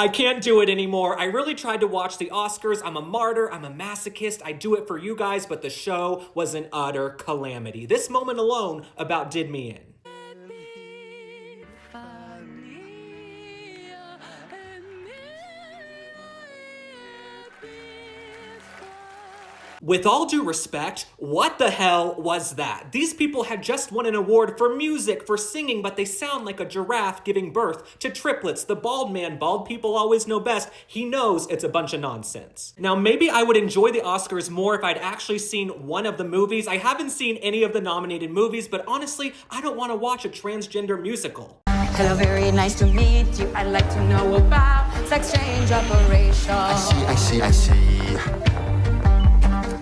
I can't do it anymore. I really tried to watch the Oscars. I'm a martyr. I'm a masochist. I do it for you guys, but the show was an utter calamity. This moment alone about did me in. With all due respect, what the hell was that? These people had just won an award for music, for singing, but they sound like a giraffe giving birth to triplets. The bald man, bald people always know best. He knows it's a bunch of nonsense. Now, maybe I would enjoy the Oscars more if I'd actually seen one of the movies. I haven't seen any of the nominated movies, but honestly, I don't want to watch a transgender musical. Hello, very nice to meet you. I'd like to know about sex change operation. I see.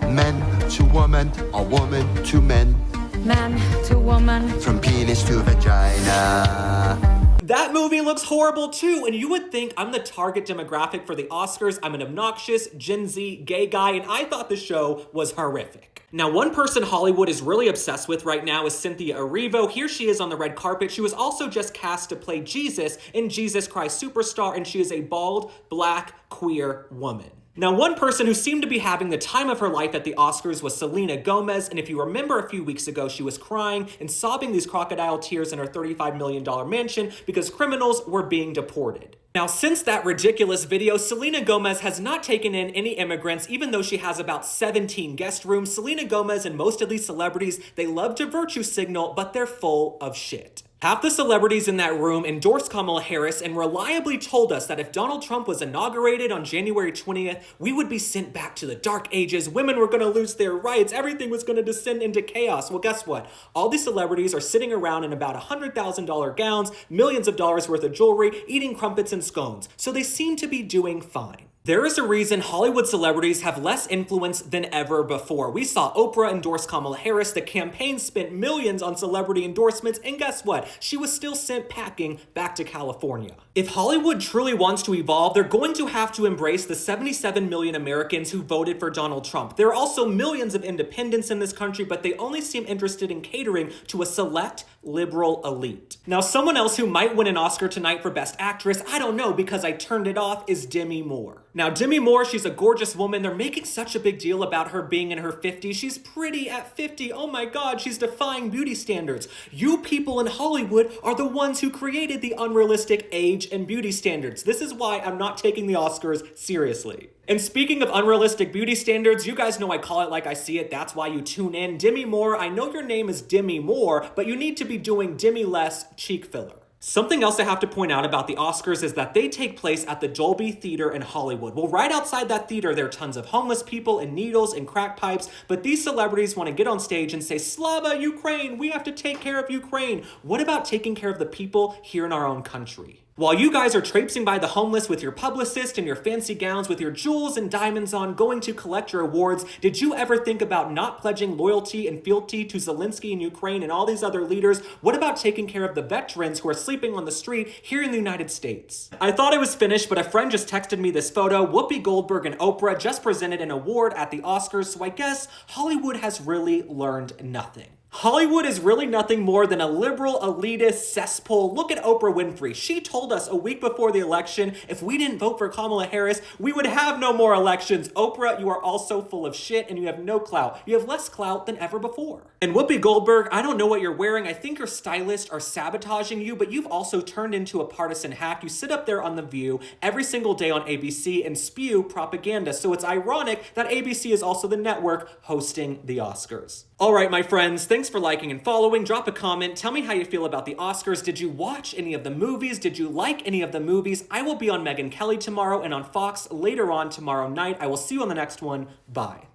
Men to woman, or woman to men. Man to woman. From penis to vagina. That movie looks horrible too, and you would think I'm the target demographic for the Oscars. I'm an obnoxious Gen Z gay guy, and I thought the show was horrific. Now, one person Hollywood is really obsessed with right now is Cynthia Erivo. Here she is on the red carpet. She was also just cast to play Jesus in Jesus Christ Superstar, and she is a bald, black, queer woman. Now, one person who seemed to be having the time of her life at the Oscars was Selena Gomez, and if you remember a few weeks ago, she was crying and sobbing these crocodile tears in her $35 million mansion because criminals were being deported. Now, since that ridiculous video, Selena Gomez has not taken in any immigrants, even though she has about 17 guest rooms. Selena Gomez and most of these celebrities, they love to virtue signal, but they're full of shit. Half the celebrities in that room endorsed Kamala Harris and reliably told us that if Donald Trump was inaugurated on January 20th, we would be sent back to the dark ages, women were going to lose their rights, everything was going to descend into chaos. Well, guess what? All these celebrities are sitting around in about $100,000 gowns, millions of dollars worth of jewelry, eating crumpets and scones. So they seem to be doing fine. There is a reason Hollywood celebrities have less influence than ever before. We saw Oprah endorse Kamala Harris. The campaign spent millions on celebrity endorsements, and guess what? She was still sent packing back to California. If Hollywood truly wants to evolve, they're going to have to embrace the 77 million Americans who voted for Donald Trump. There are also millions of independents in this country, but they only seem interested in catering to a select liberal elite. Now, someone else who might win an Oscar tonight for Best Actress, I don't know because I turned it off, is Demi Moore. Now, Demi Moore, she's a gorgeous woman. They're making such a big deal about her being in her 50s. She's pretty at 50. Oh my God, she's defying beauty standards. You people in Hollywood are the ones who created the unrealistic age and beauty standards. This is why I'm not taking the Oscars seriously. And speaking of unrealistic beauty standards, you guys know I call it like I see it. That's why you tune in. Demi Moore, I know your name is Demi Moore, but you need to be doing Demi less cheek filler. Something else I have to point out about the Oscars is that they take place at the Dolby Theater in Hollywood. Well, right outside that theater, there are tons of homeless people and needles and crack pipes, but these celebrities want to get on stage and say, Slava Ukraine, we have to take care of Ukraine. What about taking care of the people here in our own country? While you guys are traipsing by the homeless with your publicist and your fancy gowns with your jewels and diamonds on going to collect your awards, did you ever think about not pledging loyalty and fealty to Zelensky in Ukraine and all these other leaders? What about taking care of the veterans who are sleeping on the street here in the United States? I thought I was finished, but a friend just texted me this photo. Whoopi Goldberg and Oprah just presented an award at the Oscars, so I guess Hollywood has really learned nothing. Hollywood is really nothing more than a liberal elitist cesspool. Look at Oprah Winfrey. She told us a week before the election, if we didn't vote for Kamala Harris, we would have no more elections. Oprah, you are also full of shit and you have no clout. You have less clout than ever before. And Whoopi Goldberg, I don't know what you're wearing. I think your stylists are sabotaging you, but you've also turned into a partisan hack. You sit up there on The View every single day on ABC and spew propaganda. So it's ironic that ABC is also the network hosting the Oscars. All right, my friends, thanks for liking and following. Drop a comment. Tell me how you feel about the Oscars. Did you watch any of the movies? Did you like any of the movies? I will be on Megyn Kelly tomorrow and on Fox later on tomorrow night. I will see you on the next one. Bye.